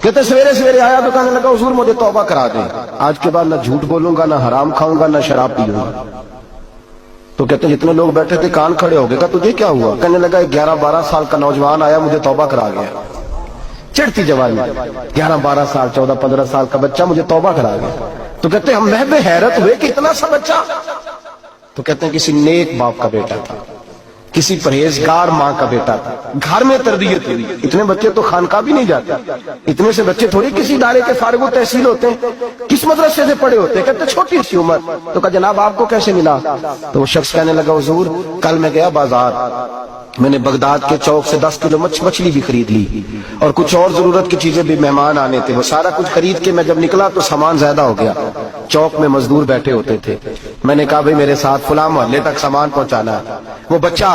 کہتے سویرے سویرے آیا تو کہنے لگا حضور مجھے توبہ کرا دیں، آج کے بعد نہ جھوٹ بولوں گا، نہ حرام کھاؤں گا، نہ شراب پیوں گا۔ تو کہتے ہیں جتنے لوگ بیٹھے تھے کان کھڑے ہو گئے، کہا تجھے کیا ہوا؟ کہنے لگا 11-12 سال کا نوجوان آیا مجھے توبہ کرا گیا، چڑھتی جوانی، 11-12 سال 14-15 سال کا بچہ مجھے توبہ کرا گیا۔ تو کہتے ہیں ہم محض حیرت ہوئے کہ اتنا سا بچہ؟ تو کہتے ہیں کسی نیک باپ کا بیٹا تھا، کسی پرہیزگار ماں کا بیٹا تھا، گھر میں تربیت ہوئی۔ اتنے بچے تو خانقاہ بھی نہیں جاتے، اتنے سے بچے تھوڑی کسی ادارے کے فارغ و تحصیل ہوتے ہیں، کس مدرسے سے پڑھے ہوتے ہیں؟ کہتے چھوٹی سی عمر۔ تو کہا جناب آپ کو کیسے ملا؟ تو وہ شخص کہنے لگا حضور کل میں گیا بازار، میں نے بغداد کے چوک سے 10 کلو مچھلی بھی خرید لی اور کچھ اور ضرورت کی چیزیں بھی، مہمان آنے تھے، وہ سارا کچھ خرید کے میں جب نکلا تو سامان زیادہ ہو گیا۔ چوک میں مزدور بیٹھے ہوتے تھے، میں نے کہا بھئی میرے ساتھ فلاں محلے تک سامان پہنچانا ہے۔ وہ بچہ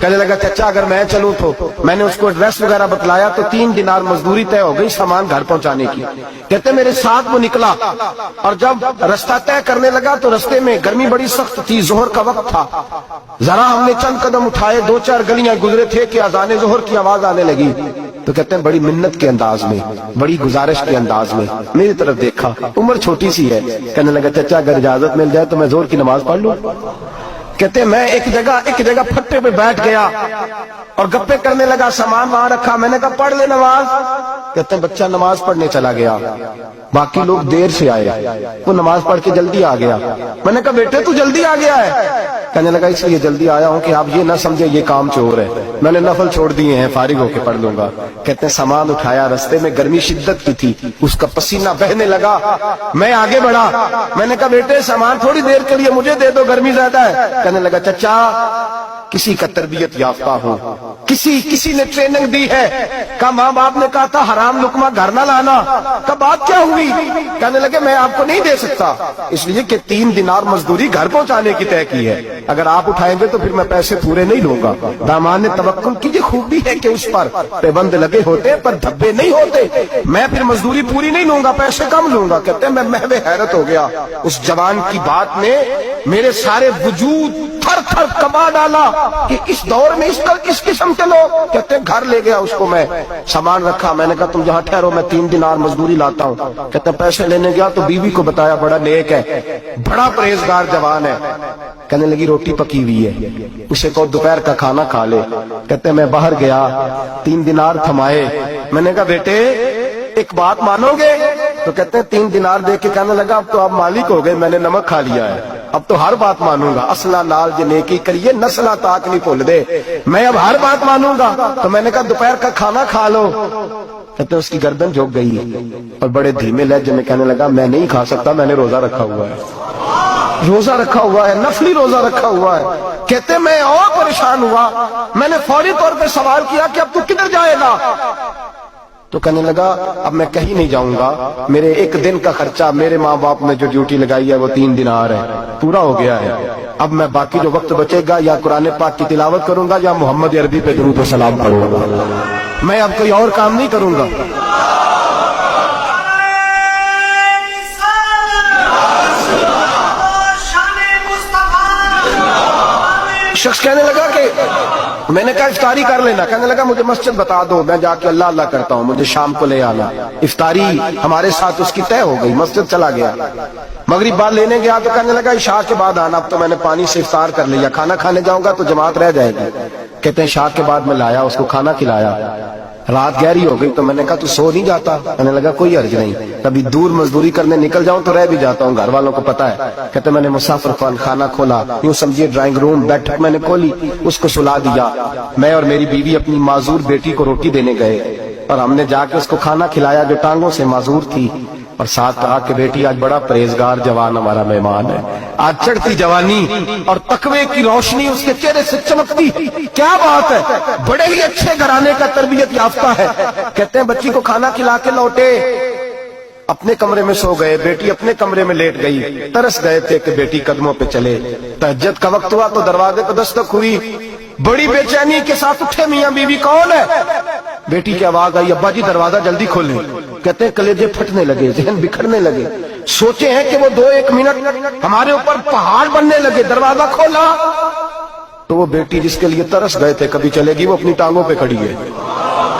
کہنے لگا چچا اگر میں چلوں تو؟ میں نے اس کو ایڈریس وغیرہ بتلایا تو 3 دینار مزدوری طے ہو گئی سامان گھر پہنچانے کی۔ کہتے میرے ساتھ وہ نکلا اور جب رستہ طے کرنے لگا تو رستے میں گرمی بڑی سخت تھی، ظہر کا وقت تھا، ذرا ہم نے چند قدم اٹھائے، 2-4 گلیاں گزرے تھے کہ اذان ظہر کی آواز آنے لگی۔ تو کہتے ہیں بڑی منت کے انداز میں، بڑی گزارش کے انداز میں میری طرف دیکھا، عمر چھوٹی سی ہے، کہنے لگا چچا اگر اجازت مل جائے تو میں ظہر کی نماز پڑھ لوں۔ کہتے ہیں میں ایک جگہ پھٹے پہ بیٹھ گیا اور گپے کرنے لگا، سامان وہاں رکھا، میں نے کہا پڑھ لے نماز۔ کہتے ہیں بچہ نماز پڑھنے چلا گیا، باقی لوگ دیر سے آئے، وہ نماز پڑھ کے جلدی آ گیا۔ میں نے کہا بیٹے تو جلدی آ گیا ہے؟ کہنے لگا اس لیے جلدی آیا ہوں کہ آپ یہ نہ سمجھے یہ کام چور ہے، میں نے نفل چھوڑ دیے ہیں، فارغ ہو کے پڑھ لوں گا۔ کہتے ہیں سامان اٹھایا، رستے میں گرمی شدت کی تھی، اس کا پسینہ بہنے لگا، میں آگے بڑھا، میں نے کہا بیٹے سامان تھوڑی دیر کے لیے مجھے دے دو، گرمی زیادہ ہے۔ کہنے لگا چچا کسی کا تربیت یافتہ ہوں، کسی نے ٹریننگ دی ہے، کہا ماں باپ نے کہا تھا حرام لقمہ گھر نہ لانا، کہا بات کیا ہوئی؟ کہنے لگے میں آپ کو نہیں دے سکتا، اس لیے کہ 3 دینار مزدوری گھر پہنچانے کی طے کی ہے، اگر آپ اٹھائیں گے تو پھر میں پیسے پورے نہیں لوں گا۔ دامان نے توکل کی یہ خوبی ہے کہ اس پر پابند لگے ہوتے پر دھبے نہیں ہوتے، میں پھر مزدوری پوری نہیں لوں گا، پیسے کم لوں گا۔ کہتے ہیں میں محو حیرت ہو گیا، اس جوان کی بات نے میرے سارے وجود تھر تھر کما ڈالا کہ اس دور میں اس قسم کے لوگ۔ کہتے ہیں گھر لے گیا اس کو، میں سامان رکھا، میں نے کہا تم یہاں ٹھہرو میں 3 دینار مزدوری لاتا ہوں۔ کہتے ہیں پیسے لینے گیا تو بیوی کو بتایا بڑا نیک ہے، بڑا پرہیزگار جوان ہے، کہنے لگی روٹی پکی ہوئی ہے، اسے کہو دوپہر کا کھانا کھا لے۔ کہتے ہیں میں باہر گیا، 3 دینار تھمائے، میں نے کہا بیٹے ایک بات مانو گے؟ تو کہتے ہیں 3 دینار دے کے کہنے لگا اب تو آپ مالک ہو گئے، میں نے نمک کھا لیا ہے، اب تو ہر بات مانوں گا، اصلہ نال جو نیکی کریے نسلہ تاک نہیں بھول دے، میں اب ہر بات مانوں گا۔ تو میں نے کہا دوپہر کا کھانا کھا لو۔ کہتے ہیں اس کی گردن جھک گئی اور بڑے دھیمے لہجے میں کہنے لگا میں نہیں کھا سکتا، میں نے روزہ رکھا ہوا ہے، روزہ رکھا ہوا ہے، نفلی روزہ رکھا ہوا ہے۔ کہتے ہیں میں اور پریشان ہوا، میں نے فوری طور پہ سوال کیا کہ اب تو کدھر جائے گا؟ تو کہنے لگا اب میں کہیں نہیں جاؤں گا، میرے 1 دن کا خرچہ میرے ماں باپ نے جو ڈیوٹی لگائی ہے وہ 3 دینار ہے، پورا ہو گیا ہے، اب میں باقی جو وقت بچے گا یا قرآن پاک کی تلاوت کروں گا یا محمد عربی پہ درود و سلام پڑھوں گا، میں اب کوئی اور کام نہیں کروں گا۔ شخص کہنے لگا کہ میں نے کہا افطاری کر لینا، کہنے لگا مجھے مسجد بتا دو، میں جا کے اللہ اللہ کرتا ہوں، مجھے شام کو لے آنا۔ افطاری ہمارے ساتھ اس کی طے ہو گئی، مسجد چلا گیا، مغرب بعد لینے گیا تو کہنے لگا عشاء کے بعد آنا، اب تو میں نے پانی سے افطار کر لیا، کھانا کھانے جاؤں گا تو جماعت رہ جائے گی۔ کہتے ہیں عشاء کے بعد میں لایا، اس کو کھانا کھلایا، رات گہری ہو گئی تو میں نے کہا تو سو نہیں جاتا؟ کہنے لگا کوئی حرج نہیں، کبھی دور مزدوری کرنے نکل جاؤں تو رہ بھی جاتا ہوں، گھر والوں کو پتا ہے۔ کہتے میں نے مسافر خانہ کھولا، یوں سمجھیے ڈرائنگ روم بیٹھک میں نے کھولی، اس کو سلا دیا، میں اور میری بیوی اپنی معذور بیٹی کو روٹی دینے گئے اور ہم نے جا کے اس کو کھانا کھلایا جو ٹانگوں سے معذور تھی، اور ساتھ کہا کہ بیٹی آج بڑا پرہیزگار جوان ہمارا مہمان ہے، آج چڑھتی جوانی اور تقوی کی روشنی اس کے چہرے سے چمکتی، کیا بات ہے، بڑے ہی اچھے گھرانے کا تربیت یافتہ ہے۔ کہتے ہیں بچی کو کھانا کھلا کے لوٹے، اپنے کمرے میں سو گئے، بیٹی اپنے کمرے میں لیٹ گئی، ترس گئے تھے کہ بیٹی قدموں پہ چلے۔ تہجد کا وقت ہوا تو دروازے کو دستک ہوئی، بڑی بے چینی کے ساتھ اٹھے میاں بیوی کون ہے؟ بیٹی کی آواز آئی ابا جی دروازہ جلدی کھولیں۔ کہتے ہیں کلیجے پھٹنے لگے، ذہن بکھرنے لگے، سوچے ہیں کہ وہ 2-1 منٹ ہمارے اوپر پہاڑ بننے لگے، دروازہ کھولا تو وہ بیٹی جس کے لیے ترس گئے تھے کبھی چلے گی، وہ اپنی ٹانگوں پہ کھڑی ہے۔